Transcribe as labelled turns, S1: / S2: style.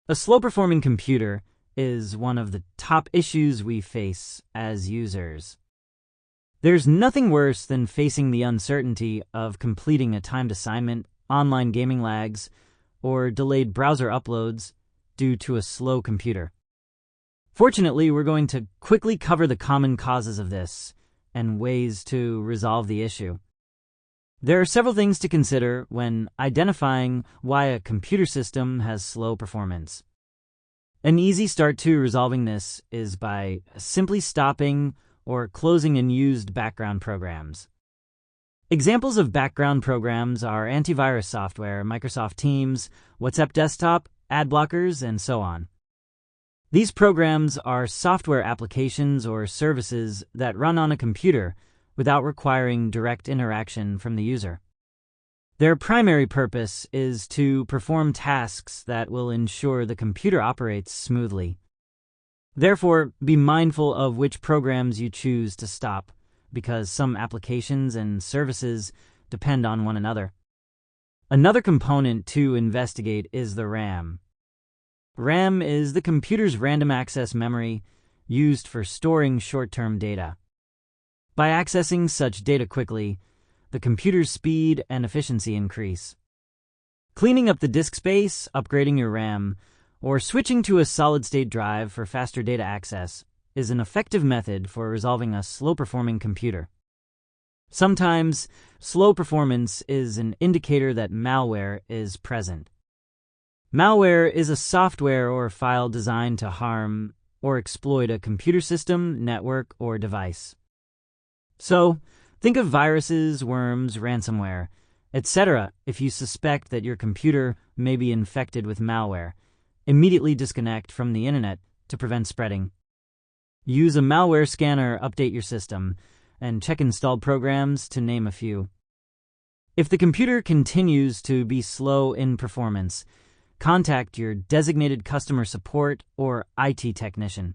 S1: A slow-performing computer is one of the top issues we face as users. There's nothing worse than facing the uncertainty of completing a timed assignment, online gaming lags, or delayed browser uploads due to a slow computer. Fortunately, we're going to quickly cover the common causes of this and ways to resolve the issue. There are several things to consider when identifying why a computer system has slow performance. An easy start to resolving this is by simply stopping or closing unused background programs. Examples of background programs are antivirus software, Microsoft Teams, WhatsApp Desktop, ad blockers, and so on. These programs are software applications or services that run on a computer without requiring direct interaction from the user. Their primary purpose is to perform tasks that will ensure the computer operates smoothly. Therefore, be mindful of which programs you choose to stop, because some applications and services depend on one another. Another component to investigate is the RAM. RAM is the computer's random access memory used for storing short-term data. By accessing such data quickly, the computer's speed and efficiency increase. Cleaning up the disk space, upgrading your RAM, or switching to a solid-state drive for faster data access is an effective method for resolving a slow-performing computer. Sometimes, slow performance is an indicator that malware is present. Malware is a software or file designed to harm or exploit a computer system, network, or device. So, think of viruses, worms, ransomware, etc. If you suspect that your computer may be infected with malware, immediately disconnect from the internet to prevent spreading. Use a malware scanner, update your system, and check installed programs, to name a few. If the computer continues to be slow in performance, contact your designated customer support or IT technician.